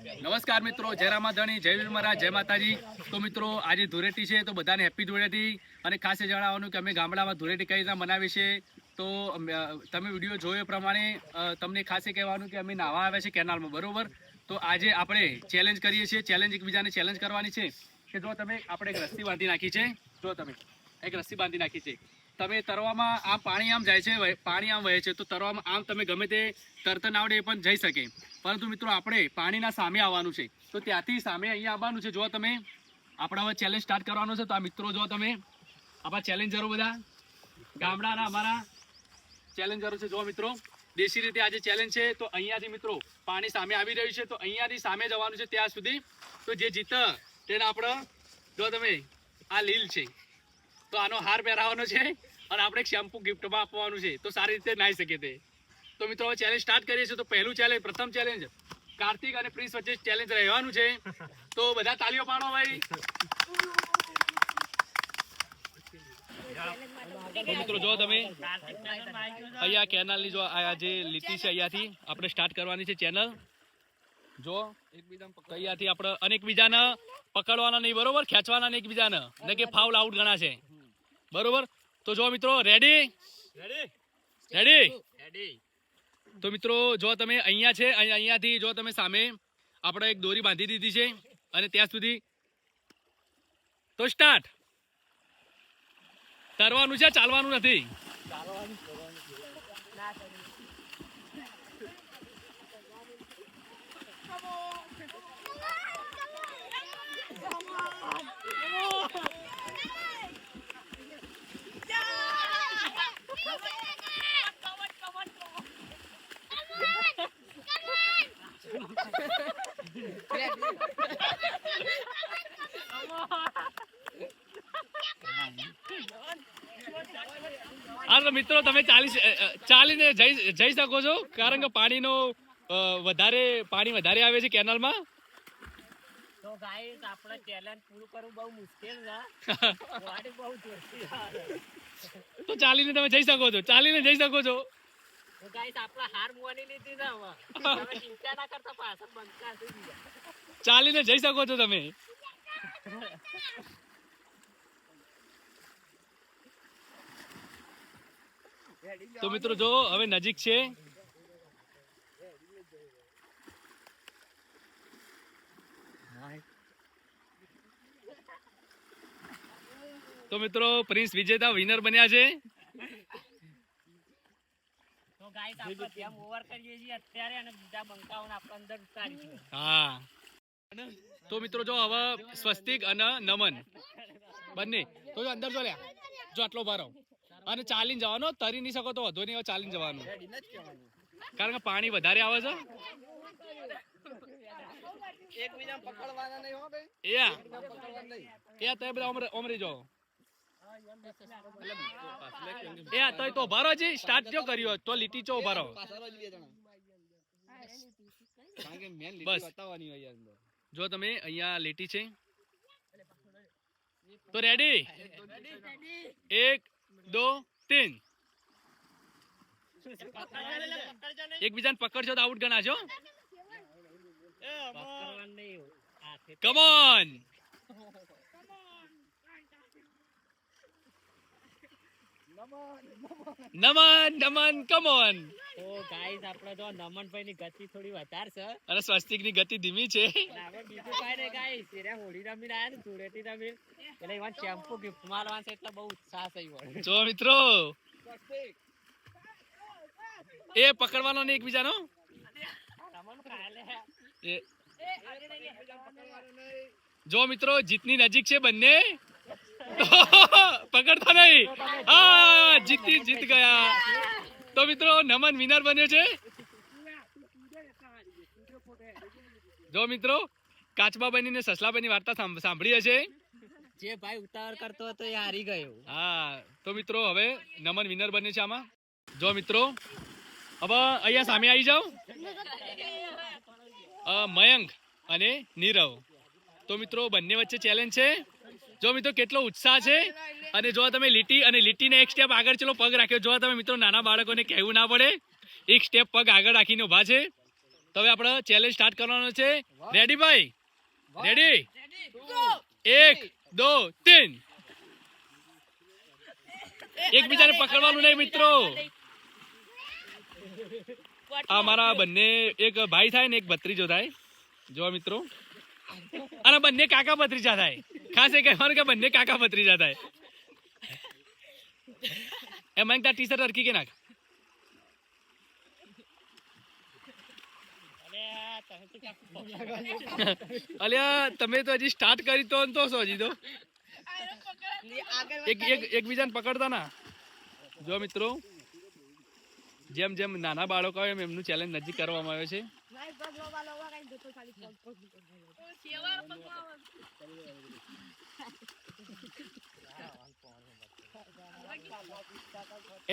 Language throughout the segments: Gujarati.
નમસ્કાર મિત્રો, જય રામાધણી, જય વીર મહારાજ, જય માતાજી। તો મિત્રો આજે ધૂળેટી છે, તો બધાને હેપી ધૂળેટી। અને ખાસ એ જણાવવાનું કે અમે ગામડામાં ધૂળેટી કઈ રીતના મનાવીએ છીએ। તો તમે વિડીયો જોયો પ્રમાણે તમને ખાસ એ કહેવાનું કે અમે નાવા આવ્યા છીએ કેનાલમાં, બરોબર। તો આજે આપણે ચેલેન્જ કરીએ છીએ, ચેલેન્જ એકબીજાને ચેલેન્જ કરવાની છે કે જો તમે આપણે એક રસ્સી બાંધી નાખી છે, જો તમે એક રસ્સી બાંધી નાખી છે, તમે તરવામાં આમ પાણી આમ જાય છે, પાણી આમ વહે છે, તો તરવામાં આમ તમે ગમે તે તરત ના આવડે એ પણ જઈ શકે, પરંતુ મિત્રો આપણે પાણીના સામે આવવાનું છે, તો ત્યાંથી સામે અહીંયા આવવાનું છે। જો તમે આપણા હવે ચેલેન્જ સ્ટાર્ટ કરવાનો છે, તો આ મિત્રો જો તમે આપણા ચેલેન્જરો બધા ગામડાના અમારા ચેલેન્જરો છે, જો મિત્રો દેશી રીતે આજે ચેલેન્જ છે। તો અહીંયાથી મિત્રો પાણી સામે આવી રહ્યું છે, તો અહીંયાથી સામે જવાનું છે ત્યાં સુધી। તો જે જીત તેને આપણે જો તમે આ લીલ છે, તો આનો હાર પહેરાવવાનો છે અને આપણે એક શેમ્પુ ગિફ્ટમાં આપવાનું છે, તો સારી રીતે નાહી શકે તે। તો મિત્રો હવે ચેલેન્જ સ્ટાર્ટ કરીએ છીએ। તો પહેલું ચેલેન્જ, પ્રથમ ચેલેન્જ કાર્તિક અને પ્રિન્સ વચ્ચે ચેલેન્જ રહેવાનું છે, તો બધા તાલીઓ પાડો ભાઈ। તો મિત્રો જો તમે અહીંયા કેનાલની જો આ જે લીટી છે, અહીંયાથી આપણે સ્ટાર્ટ કરવાની છે ચેનલ। જો અહીંયાથી આપણે અનેકબીજાને પકડવાના નહીં, બરોબર, ખેંચવાના નહીં એકબીજાને, ને કે ફાઉલ આઉટ ગણા છે, બરોબર। તો જો મિત્રો રેડી રેડી રેડી। તો મિત્રો જો તમે અહીંયા છે, અહીંયાથી જો તમે સામે આપણે એક દોરી બાંધી દીધી છે અને ત્યાં સુધી તો સ્ટાર્ટ। તરવાનું છે, ચાલવાનું નથી। હા તો મિત્રો તમે ચાલીને જઈ શકો છો, કારણ કે પાણી વધારે આવે છે કેનાલમાં। તો ગાઈસ આપણે ચેલેન્જ પૂરું કરવું બહુ મુશ્કેલ છે, ગાડી બહુ જોરથી આવે, તો ચાલીને તમે જઈ શકો છો, ચાલીને જઈ શકો છો। તો ગાઈસ આપણે હાર મોની લીધી છે, હવે તમે ચિંતા ના કરતા, પાછળ બંકા થઈ ગયા, ચાલીને જઈ શકો છો તમે। તો મિત્રો જો હવે નજીક છે, તો મિત્રો પ્રિન્સ વિજેતા વિનર બન્યા છે। તો ગાઈસ આપણે જેમ ઓવર કરીએ છીએ અત્યારે, અને બીજા બંકાઓને આપણે અંદર ઉતારીશું। હા તો મિત્રો જો હવે સ્વસ્તિક અને નમન બંને તો જો અંદર જો લ્યા, જો આટલો ભરો અને ચાલીને જવાનો, તરી નહીં શકો તો વધુ નહીં, ચાલીને જવાનું, કારણ કે પાણી વધારે આવે છે। એકબીજા પકડવાના નહીં હો ભાઈ, એ તો બધા ઓમરી જો એ તો ભરો છે, સ્ટાર્ટ જો કર્યો તો લીટી ચો ભરો, બસ જો તમે અહીંયા લીટી છે, તો રેડી 1 2 3 એકબીજાને પકડજો તો આઉટ ગણાશો। કમ ઓન નમન નમન કમ ઓન। તો ગાઈસ આપણે જો નમનભાઈ ની ગતિ થોડી વધારે છે અને સ્વસ્તિક ની ગતિ ધીમી છે, આપણે બીજું કાઈ નહીં ગાઈસ, એરે હોળી રમીને આયા ને ધૂળેટી રમી, એટલે એમાં શેમ્પુ ગિફ્ટ મારવાનું છે, એટલે બહુ ઉત્સાહ થઈ ગયો। જો મિત્રો એ પકડવાનો નહીં એકબીજાનો, જો મિત્રો જીતની નજીક છે બંને, પકડતા નહીં, હા જીત ગયા। તો મિત્રો નમન વિનર બન્યો છે। જો મિત્રો કાચબાબની ને સસલાબાઈની વાર્તા સાંભળી હશે, જે ભાઈ ઉતાવળ કરતો હતો એ હારી ગયો। હા તો મિત્રો હવે નમન વિનર બન્યો છે આમાં। જો મિત્રો હવે અહીંયા સામે આવી જાઓ, મયંક અને નીરવ, તો મિત્રો બંને વચ્ચે ચેલેન્જ છે। જો મિત્રો કેટલો ઉત્સાહ છે, અને જો તમે લીટી અને લીટીને એક સ્ટેપ આગળ ચલો પગ રાખ્યો, જો તમે મિત્રો નાના બાળકોને કહેવું ના પડે, એક સ્ટેપ પગ આગળ રાખીને ઉભા છે। તો હવે આપણે ચેલેન્જ સ્ટાર્ટ કરવાનો છે. રેડી ભાઈ? રેડી? 1 2 3. એકબીજાને પકડવાનું નહીં મિત્રો. આ મારા બંને એક ભાઈ થાય ને એક ભત્રીજો થાય. જો મિત્રો, અને બંને કાકા ભત્રીજા થાય. ખાસ એ કહેવાનું કે બંને કાકા ભત્રીજા થાય. એમાં તાર ટી શર્ટ હરખી કે નાખ. અલ્યા તમે તો હજી સ્ટાર્ટ કરી તો છો હજી તો. એકબીજાને પકડતા ના. જો મિત્રો, જેમ જેમ નાના બાળકો હોય એમનું ચેલેન્જ નજીક કરવામાં આવે છે.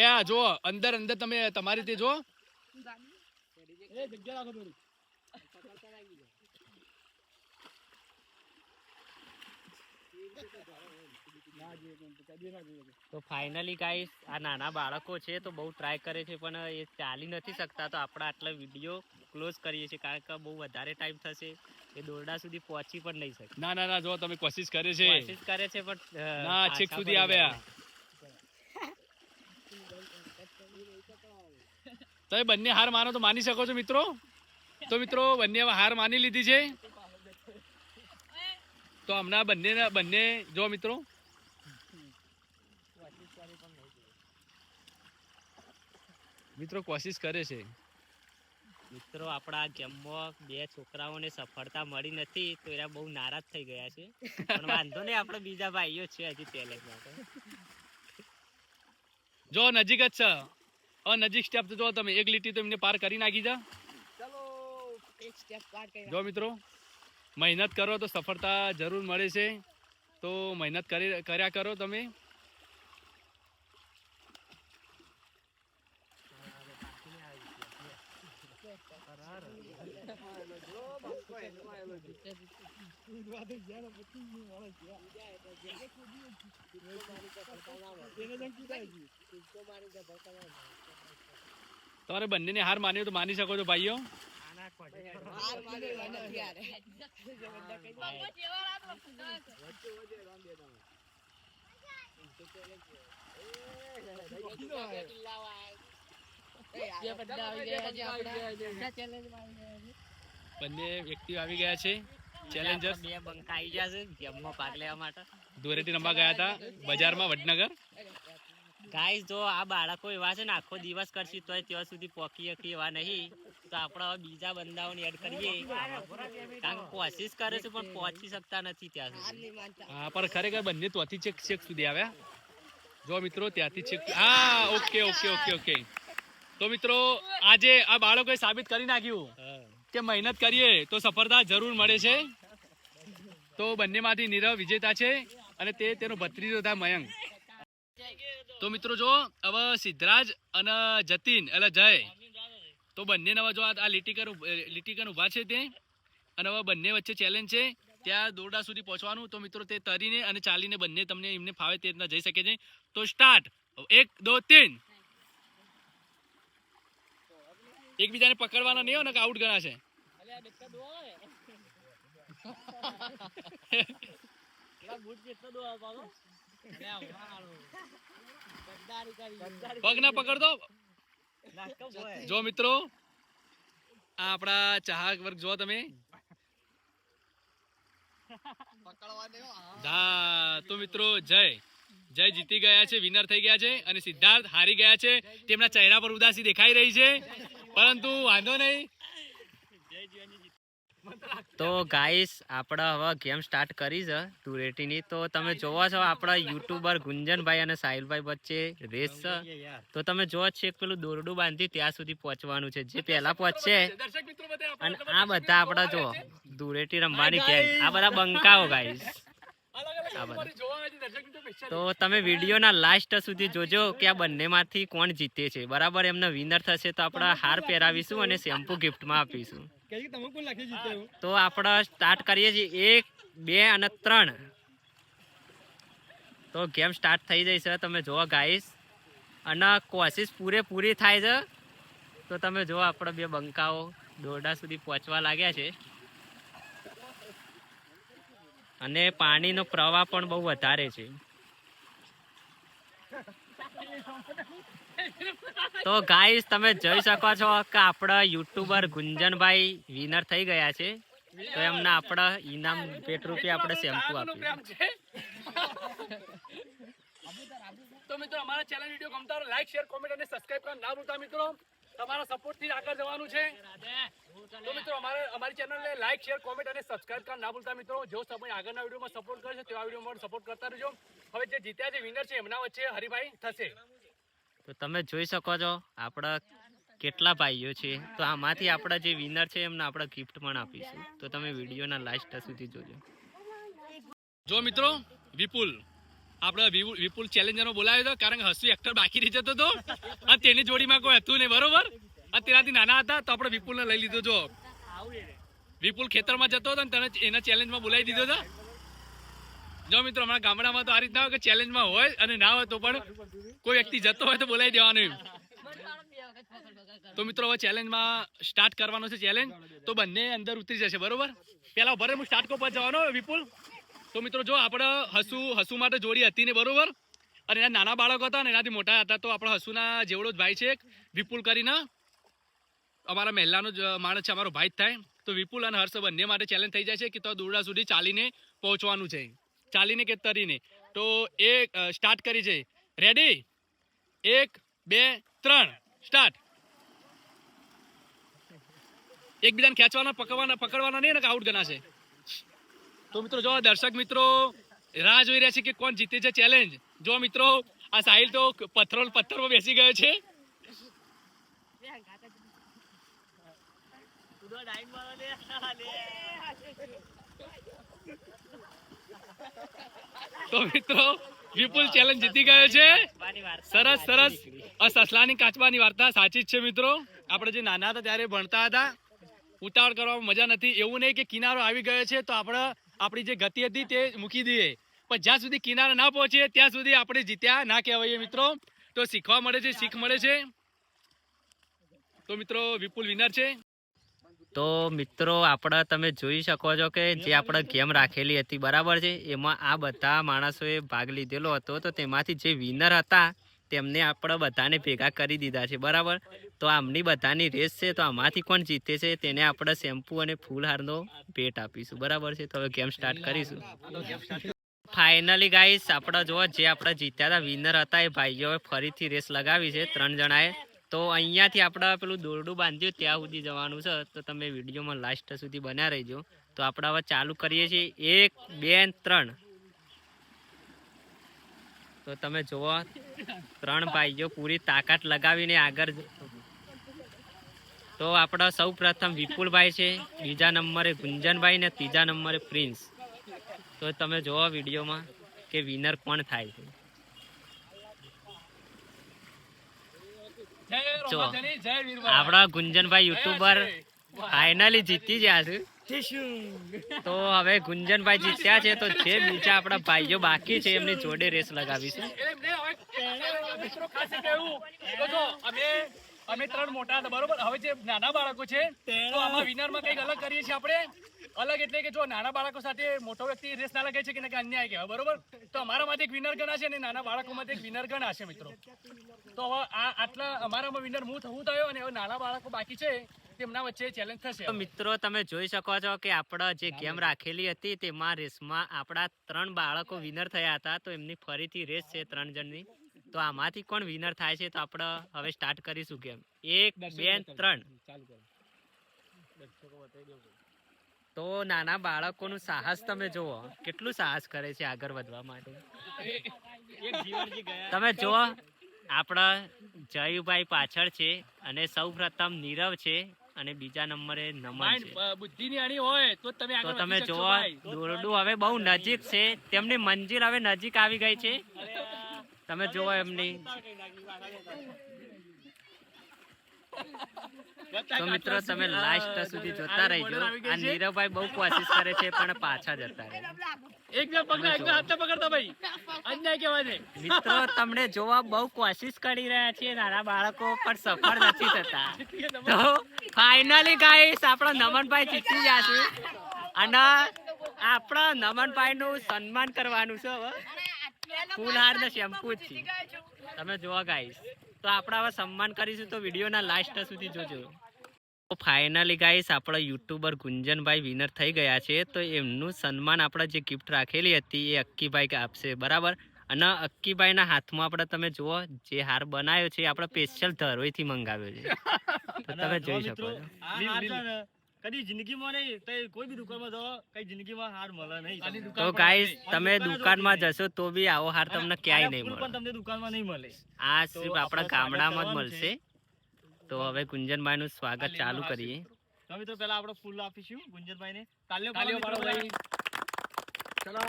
એ જો અંદર અંદર તમે તમારી રીતે જો. તો ફાઇનલી ગાઈસ આ નાના બાળકો છે તો બહુ ટ્રાય કરે છે પણ એ ચાલી નથી શકતા, તો આપણે આટલા વિડીયો ક્લોઝ કરીએ છીએ કારણ કે બહુ વધારે ટાઈમ થશે, એ દોરડા સુધી પહોંચી પણ નહીં શકે. ના ના ના, જો તમે કોશિશ કરે છે પણ ના છેક સુધી આવ્યા. તમે બંને હાર માનો તો માની શકો છો મિત્રો. તો મિત્રો બંને હવે હાર માની લીધી છે. તો હમણાં બંને જો મિત્રો, મિત્રો કોશિશ કરે છે. મિત્રો આપણા ગેમમાં બે છોકરાઓને સફળતા મળી નથી તો એરા બહુ નારાજ થઈ ગયા છે, પણ વાંધો નહીં, આપણે બીજા ભાઈઓ છે હજી ચેલેન્જ માટે. જો નજીક જ છે. નજીક સ્ટેપ તો જો તમે એક લીટી તો એમને પાર કરી નાખી જા. જો મિત્રો, મહેનત કરો તો સફળતા જરૂર મળે છે. તો મહેનત કર્યા કરો તમે. તમારે બંનેને હાર માન્યો તો માની શકો છો ભાઈઓ. બંને વ્યક્તિ આવી ગયા છે. ચેલેન્જર્સ બે બંકા આવી ગયા છે ગેમમાં ભાગ લેવા માટે. ધૂળેટી રમવા ગયા હતા બજારમાં વડનગર. ગાઈસ જો આ બાળકો એવા છે ને આખો દિવસ કરશે તોય ત્યાં સુધી પહોંચી શકી એવા નહીં, તો આપણે હવે બીજા બંદાઓને એડ કરીએ કારણ કે કોશિશ કરે છે પણ પહોંચી શકતા નથી ત્યાં સુધી. હા પણ ખરેખર બંને ત્યાંથી છેક સુધી આવ્યા. જો મિત્રો ત્યાંથી છેક. હા ઓકે ઓકે ઓકે ઓકે. તો મિત્રો આજે આ બાળકોએ સાબિત કરી નાખ્યું કે મહેનત કરીએ તો સફળતા જરૂર મળે છે. તો બંનેમાંથી નીરવ વિજેતા છે અને તેનો ભત્રીજો હતા મયંક. તો મિત્રો જો હવે સિદ્ધરાજ અને જતીન એટલે જય, તો બંને હવે જો આ લીટીકર ઉભા છે તે, અને હવે બંને વચ્ચે ચેલેન્જ છે ત્યાં દોરડા સુધી પહોંચવાનું. તો મિત્રો તે તરીને અને ચાલીને બંને તમને એમને ફાવે તે રીતના જઈ શકે છે. તો સ્ટાર્ટ. 1 2 3. એકબીજાને પકડવાના નહીં હોય ને આઉટ ગણાશે. પગ ના પકડતો. જો મિત્રો આ આપણા ચાહક વર્ગ જો તમે. તો મિત્રો જય જીતી ગયા છે, વિનર થઈ ગયા છે, અને સિદ્ધાર્થ હારી ગયા છે. તેમના ચહેરા પર ઉદાસી દેખાઈ રહી છે, પરંતુ વાંધો નહીં. તો ગાઈસ આપણે હવે ગેમ સ્ટાર્ટ કરી છે ધૂળેટીની. તો તમે જોવો છો આપણા યુટ્યુબર ગુંજનભાઈ અને સાહિલભાઈ વચ્ચે રેસ છે. તો તમે જોવો છો પેલું દોરડું બાંધી ત્યાં સુધી પહોંચવાનું છે, જે પહેલા પહોંચશે. અને આ બધા આપણા જો ધૂળેટી રમવાની ગેમ, આ બધા બંકાઓ ગાઈસ. તો તમે વિડીયોના લાસ્ટ સુધી જોજો કે આ બંનેમાંથી કોણ જીતે છે. બરાબર, એમને વિનર થશે તો આપણે હાર પહેરાવીશું અને શેમ્પુ ગિફ્ટમાં આપીશું. તો આપણે સ્ટાર્ટ કરીએ છીએ 1 2 અને 3. તો ગેમ સ્ટાર્ટ થઈ જઈ છે. તમે જુઓ ગાઈસ, અને કોશિશ પૂરેપૂરી થાય છે. તો તમે જુઓ આપણે બે બંકાઓ દોરડા સુધી પહોંચવા લાગ્યા છે અને પાણીનો પ્રવાહ પણ બહુ વધારે છે. તો ગાઈસ તમે જોઈ શકો છો કે આપણા યુટ્યુબર ગુંજનભાઈ વિનર થઈ ગયા છે. તો એમને આપણે ઇનામ પેટ રૂપિયા આપણે શેમ્પુ આપ્યું. તો મિત્રો અમારા ચેનલ વિડીયો ગમતા હોય લાઈક શેર કોમેન્ટ અને સબસ્ક્રાઇબ કરવાનું ના ભૂલતા મિત્રો. તમારા સપોર્ટ થી આગળ જવાનું છે. તો મિત્રો અમારી ચેનલને લાઈક શેર કોમેન્ટ અને સબસ્ક્રાઇબ કરવાનું ના ભૂલતા મિત્રો. જો તમે આગળના વિડીયોમાં સપોર્ટ કરશો તેવા વિડીયોમાં સપોર્ટ કરતા રહેજો. હવે જે જીત્યા છે વિનર છે એમના વચ્ચે હરિભાઈ થશે. તો તમે જોઈ શકો છો આપણા કેટલા ભાઈઓ છે. તો આમાંથી આપણા જે વિનર છે એમને આપણે ગિફ્ટ પણ આપીશું. તો તમે વિડીયોના લાસ્ટ સુધી જોજો. જો મિત્રો વિપુલ આપણે વિપુલ ચેલેન્જરનો બોલાવ્યો હતો કારણ કે હસુ એક્ટર બાકી રહી જતો હતો અને તેની જોડીમાં કોઈ હતું નહીં બરોબર. અને તેનાથી નાના હતા તો આપણે વિપુલને લઈ લીધો. જો વિપુલ ખેતરમાં જતો હતો ને તને એના ચેલેન્જમાં બોલાવી દીધો હતો. જો મિત્રો અમારા ગામડામાં તો આ રીતના હોય કે ચેલેન્જમાં હોય અને ના હોય તો પણ કોઈ વ્યક્તિ જતો હોય તો બોલાવી દેવાનું. તો મિત્રો હવે ચેલેન્જમાં સ્ટાર્ટ કરવાનો છે ચેલેન્જ. તો બંને અંદર ઉતરી જશે બરોબર. પેલા ભરે હું સ્ટાર્ટ પર જવાનો વિપુલ. તો મિત્રો જો આપણે હસુ માટે જોડી હતી ને બરોબર. અને એના નાના બાળકો હતા ને એનાથી મોટા હતા. તો આપણા હસુના જેવડો જ ભાઈ છે વિપુલ કરીને અમારા મહેલાનો જ માણસ છે, અમારો ભાઈ જ થાય. તો વિપુલ અને હર્ષ બંને માટે ચેલેન્જ થઈ જાય છે કે તો દોરડા સુધી ચાલીને પહોંચવાનું છે, ચાલીને કે તરીને. તો એ સ્ટાર્ટ કરી છે. Ready 1 2 3 start. એકબીજાને ખેંચવાના પકડવાના નહીં ને આઉટ ગણાશે. તો મિત્રો જો દર્શક મિત્રો રાહ જોઈ રહ્યા છે કે કોણ જીતે છે ચેલેન્જ. જો મિત્રો આ સાહિલ તો પથ્થર પર બેસી ગયો છે. તો મિત્રો વિપુલ ચેલેન્જ જીતી ગયો છે. સરસ સરસ. સસલાની કાચબાની વાર્તા સાચી જ છે મિત્રો. આપણે જે નાના હતા ત્યારે ભણતા હતા. ઉતાવળ કરવામાં મજા નથી. એવું નહીં કે કિનારો આવી ગયો છે તો આપણી જે ગતિ હતી તે મૂકી દઈએ, પણ જ્યાં સુધી કિનારો ના પહોંચીએ ત્યાં સુધી આપણે જીત્યા ના કહેવાય મિત્રો. તો શીખવા મળે છે, શીખ મળે છે. તો મિત્રો વિપુલ વિનર છે. તો મિત્રો આપણે તમે જોઈ શકો છો કે જે આપણે ગેમ રાખેલી હતી બરાબર છે, એમાં આ બધા માણસોએ ભાગ લીધેલો હતો. તો તેમાંથી જે વિનર હતા તેમને આપણે બધાને ભેગા કરી દીધા છે બરાબર. તો આમની બધાની રેસ છે. તો આમાંથી કોણ જીતે છે તેને આપણે શેમ્પુ અને ફૂલહારનો ભેટ આપીશું બરાબર છે. તો હવે ગેમ સ્ટાર્ટ કરીશું. ફાઇનલી ગાઈસ આપણે જો જે આપણે જીત્યા હતા વિનર હતા એ ભાઈઓએ ફરીથી રેસ લગાવી છે 3 જણાએ. તો અહીંયાથી આપણે પેલું દોરડું બાંધ્યું ત્યાં સુધી જવાનું છે. તો તમે વિડીયોમાં લાસ્ટ સુધી બન્યા રહેજો. તો આપણે હવે ચાલુ કરીએ છીએ 1 2 3. તો તમે જુઓ 3 ભાઈઓ પૂરી તાકાત લગાવીને આગળ. તો આપણા સૌ પ્રથમ વિપુલભાઈ છે, બીજા નંબરે ગુંજનભાઈ ને ત્રીજા નંબરે પ્રિન્સ. તો તમે જુઓ વિડીયોમાં કે વિનર કોણ થાય છે. જો આપણા ગુંજનભાઈ યુટ્યુબર ફાઇનલી જીતી ગયા છે. તો હવે ગુંજનભાઈ જીત્યા છે. તો જે બીજા આપણા ભાઈઓ બાકી છે એમની જોડે રેસ લગાવીશું. અમે 3 મોટા હતા બરોબર. હવે જે નાના બાળકો છે તો આમાં વિનરમાં કંઈક અલગ કરીએ છીએ આપણે. અલગ એટલે કે જો નાના બાળકો સાથે મોટો વ્યક્તિ રેસ ના લગાય છે કે અન્યાય કહેવાય બરોબર. તો અમારા માટે એક વિનર ગણાશે અને નાના બાળકો માટે એક વિનર ગણાશે મિત્રો. તો હવે આટલા અમારામાં વિનર હું થયો અને હવે નાના બાળકો બાકી છે તેમના વચ્ચે ચેલેન્જ થશે. તો મિત્રો તમે જોઈ શકો છો કે આપણે જે ગેમ રાખેલી હતી તેમાં રેસમાં આપણા 3 બાળકો વિનર થયા હતા. તો એમની ફરીથી રેસ છે 3 જણની. તો આમાંથી કોણ વિનર થાય છે તો આપણે હવે સ્ટાર્ટ કરીશું ગેમ 1 2 3. તો નાના બાળકોનું સાહસ તમે જુઓ કેટલું સાહસ કરે છે આગળ વધવા માટે. તમે જુઓ આપણા જયુભાઈ પાછળ છે અને સૌ પ્રથમ નીરવ છે અને બીજા નંબરે નમન છે. બુદ્ધિની આણી હોય તો તમે આગળ તો તમે જુઓ દોરડું હવે બહુ નજીક છે. તેમની મંજિલ હવે નજીક આવી ગઈ છે. તમે જુઓ એમની. તો મિત્રો તમે લાસ્ટ સુધી જોતા રહેજો. આ નીરવભાઈ બહુ કોશિશ કરે છે પણ પાછા જતા રહે. એકદમ પકડા એકદમ હાથ પકડતા ભાઈ અન્યાય કહેવાય ને. મિત્રો તમને જોવા બહુ કોશિશ કરી રહ્યા છીએ નાના બાળકો પણ સફળ નથી થતા. તો ફાઇનલી ગાઈસ આપણા નમનભાઈ જીતી જશે અને આપણા નમનભાઈ નું સન્માન કરવાનું છે. હવે ફૂલહાર ને શેમ્પુ જ છે તમે જોવા ગાઈસ. તો આપણે હવે સન્માન કરીશું તો વિડીયોના લાસ્ટ સુધી જોજો. તો ફાઇનલી ગાઈસ આપણા યુટ્યુબર ગુંજનભાઈ વિનર થઈ ગયા છે. તો એમનું સન્માન આપણે જે ગિફ્ટ રાખેલી હતી એ અક્કીભાઈ આપશે બરાબર. અને અક્કીભાઈના હાથમાં આપણે તમે જુઓ જે હાર બનાવ્યો છે આપણે સ્પેશિયલ ધરોઈથી મંગાવ્યો છે. તો તમે જોઈ શકો છો. કદી જિંદગીમાં નહીં તો કોઈ બી દુકાનમાં જાઓ કઈ જિંદગીમાં હાર મળે નહીં. તો ગાઈસ તમે દુકાનમાં જશો તો બી આવો હાર તમને ક્યાંય નહીં પણ મળે. તમને દુકાનમાં નહીં મળે. આ સિર્ફ આપણા ગામડામાં જ મળશે. તો હવે ગુંજનભાઈ નું સ્વાગત ચાલુ કરીએ. તો મિત્રો પહેલા આપણે ફૂલ આપીશું ગુંજનભાઈ ને. તાલીઓ પાડો ભાઈ. ચલો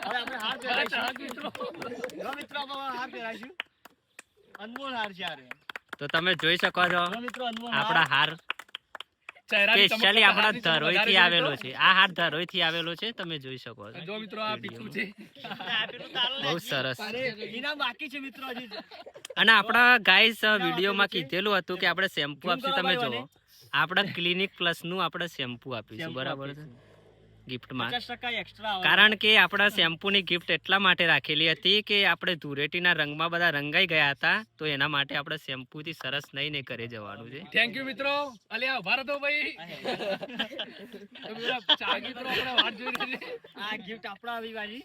હવે આપણે હાર પહેરાઈશું. જો મિત્રો આપણે હાર પહેરાઈશું. અનમોલ હાર છે આ રે. તો તમે જોઈ શકો છો જો મિત્રો અનમોલ આપણા હાર ચહેરાની સ્પેશિયલી ચમક આપણા વધારે ધરોઈ થી છે આવેલો મિત્રો. છે. આ હાર ધરોઈ થી આવેલો છે તમે જોઈ શકો છો. જો મિત્રો આ પીછું છે. બહુ સરસ. ઇનામ બાકી છે મિત્રો હજી. અને આપણા ગાઈસ વિડીયોમાં કીધેલું હતું કે આપણે શેમ્પુ આપશું. તમે જુઓ આપણા ક્લિનિક પ્લસ નું આપણે શેમ્પુ આપીશું બરાબર છે ગિફ્ટમાં. 50% એક્સ્ટ્રા આવે. કારણ કે આપણા શેમ્પુની ગિફ્ટ એટલા માટે રાખેલી હતી કે આપણે ધૂળેટીના રંગમાં બધા રંગાઈ ગયા હતા. તો એના માટે આપણે શેમ્પુથી સરસ નહીં ઘરે જવાનું છે. થેન્ક યુ મિત્રો. અલ્યા ભારત હો ભાઈ. તો મિત્રો ચાર મિત્રો આપણે વાત જોઈ રહી છે. આ ગિફ્ટ આપણા આવી બાજી.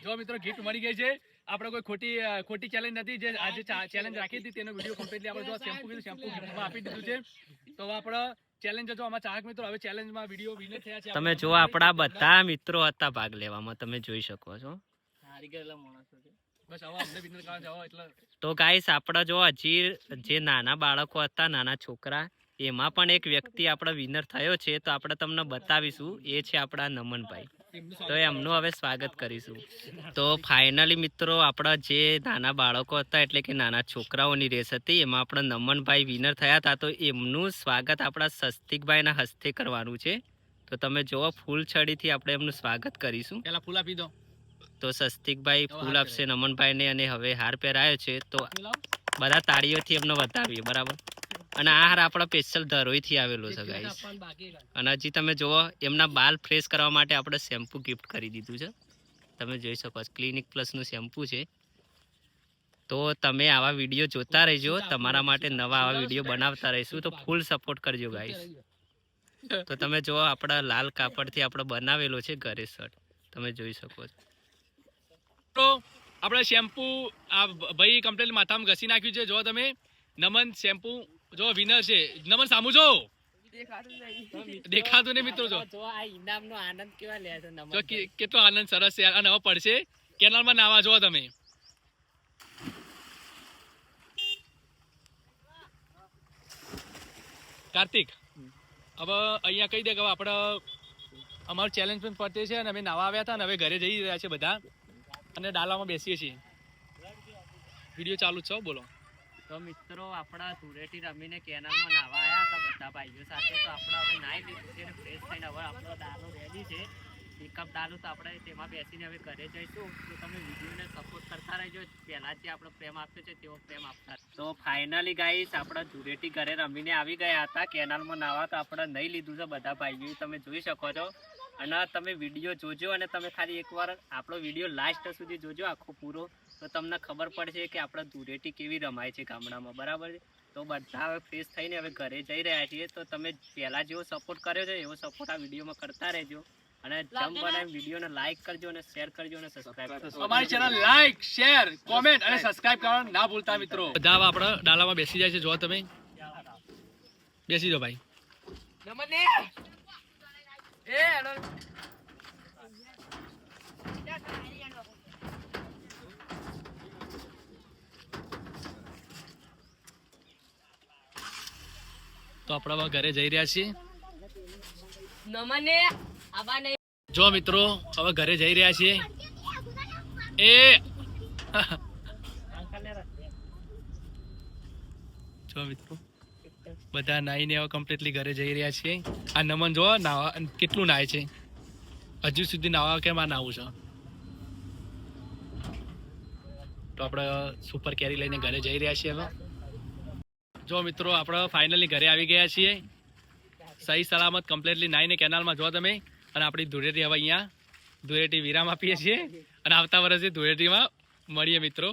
જો મિત્રો ગિફ્ટ મળી ગઈ છે. આપણે કોઈ ખોટી ચેલેન્જ નથી. જે આજે ચેલેન્જ રાખી હતી તેનો વિડીયો કમ્પ્લીટલી આપણે જો શેમ્પુ કીધું શેમ્પુ ગિફ્ટમાં આપી દીધું છે. તો આપણે ચેલેન્જ જો અમારા ચાહક મિત્રો હવે ચેલેન્જમાં વિડીયો વિનર થયા છે. તમે જો આપણા બધા મિત્રો હતા ભાગ લેવામાં તમે જોઈ શકો છો. હારી ગયેલા માણસો છે. બસ હવે અમને વિનર કરવા જાવ એટલે તો ગાઈસ આપણે જો હજી જે નાના બાળકો હતા નાના છોકરા એમાં પણ એક વ્યક્તિ આપણો વિનર થયો છે. તો આપણે તમને બતાવીશું. એ છે આપણા નમનભાઈ. તો એમનું હવે સ્વાગત કરીશું. તો ફાઇનલી મિત્રો આપણા જે નાના બાળકો હતા એટલે કે નાના છોકરાઓની રેસ હતી એમાં આપણા નમનભાઈ વિનર થયા હતા. તો એમનું સ્વાગત આપણા સસ્તિકભાઈના હસ્તે કરવાનું છે. તો તમે જુઓ ફૂલ છડીથી આપણે એમનું સ્વાગત કરીશું. પેલા ફૂલ આપી દો. તો સસ્તિકભાઈ ફૂલ આપશે નમનભાઈને અને હવે હાર પહેરાયો છે. તો બધા તાળીઓથી એમને બતાવીએ બરાબર. અને આ હાર આપણા સ્પેશિયલ ધરોઈથી આવેલો છે ગાઈસ. અને હજી તમે જુઓ એમના બાલ ફ્રેશ કરવા માટે આપણે શેમ્પુ ગિફ્ટ કરી દીધું છે. તમે જોઈ શકો છો ક્લિનિક પ્લસનું શેમ્પુ છે. તો તમે આવા વિડીયો જોતા રહેજો. તમારા માટે નવા આવા વિડીયો બનાવતા રહીશું. તો ફૂલ સપોર્ટ કરજો ગાઈસ. તો તમે જુઓ આપણા લાલ કાપડથી આપણે બનાવેલો છે ઘરે શર્ટ. તમે જોઈ શકો છો. તો આપણે શેમ્પુ આ ભાઈ કમ્પ્લીટ માથામાં ઘસી નાખ્યું છે. જો તમે નમન શેમ્પુ જો વિનર છે. નમન સામુ જો દેખાતું નહીં મિત્રો. જો આ ઇનામનો આનંદ કેવા લે છે જો કેટલો આનંદ સરસ છે. અને હવે પડશે કેનાલમાં નાવા. જો તમે કાર્તિક હવે અહીંયા કહી દે કે હવે આપણે અમારું ચેલેન્જ પણ પડતે છે અને અમે નાવા આવ્યા હતા અને હવે ઘરે જઈ રહ્યા છે બધા અને ડાલામાં બેસીએ છીએ. વિડીયો ચાલુ જ છે. બોલો. તો મિત્રો આપણા ધૂળેટી રમીને કેનાલમાં નાવા આવ્યા હતા બધા ભાઈઓ સાથે. તો આપણે હવે નાહી લીધું છે અને ફ્રેશ થઈને હવે આપણો ડાલો રેડી છે. પિકઅપ ડાલો તો આપણે તેમાં બેસીને હવે ઘરે જઈશું. તો તમે વિડીયોને સપોર્ટ કરતા રહેજો. પહેલાં જે આપણો પ્રેમ આપ્યો છે તેવો પ્રેમ આપતા. તો ફાઇનલી ગાઈસ આપણા ધૂળેટી ઘરે રમીને આવી ગયા હતા કેનાલમાં નાવા. તો આપણે નહીં લીધું છે બધા ભાઈઓ તમે જોઈ શકો છો. અને તમે વિડીયો જોજો અને તમે ખાલી એકવાર આપણો વિડીયો લાસ્ટ સુધી જોજો આખો પૂરો. તો તમને ખબર પડશે કે આપણે ધૂળેટી કેવી રમાય છે ગામડામાં બરાબર છે. તો બધા હવે ફ્રેશ થઈને હવે ઘરે જઈ રહ્યા છીએ. તો તમે પહેલાં જેવો સપોર્ટ કર્યો છે એવો સપોર્ટ આ વિડીયોમાં કરતા રહેજો. અને જમ બનાવી વિડીયોને લાઈક કરજો અને શેર કરજો અને સબસ્ક્રાઇબ કરજો. અમારી ચેનલ લાઈક શેર કોમેન્ટ અને સબસ્ક્રાઇબ કરવાનું ના ભૂલતા મિત્રો. બધા આપણે ડાલામાં બેસી જાય છે. જો તમે બેસી જાઓ ભાઈ. નમને એ હેડો. તો આપણે હવે ઘરે જઈ રહ્યા છીએ. નમને આબા નહીં. જો મિત્રો હવે ઘરે જઈ રહ્યા છીએ. એ જો મિત્રો બધા નાઈને હવે કમ્પ્લીટલી ઘરે જઈ રહ્યા છીએ. આ નમન જો નાવા કેટલું નાય છે, હજુ સુધી નાવા કેમ આ નાવું છે. તો આપણે સુપર કેરી લઈને ઘરે જઈ રહ્યા છીએ. હવે જો મિત્રો આપણે ફાઇનલી ઘરે આવી ગયા છીએ, સહી સલામત કમ્પ્લીટલી નાઈને કેનાલમાં જો તમે. અને આપણી ધૂળેટી હવે અહીંયા ધૂળેટી વિરામ આપીએ છીએ અને આવતા વર્ષે ધૂળેટીમાં મળીએ મિત્રો.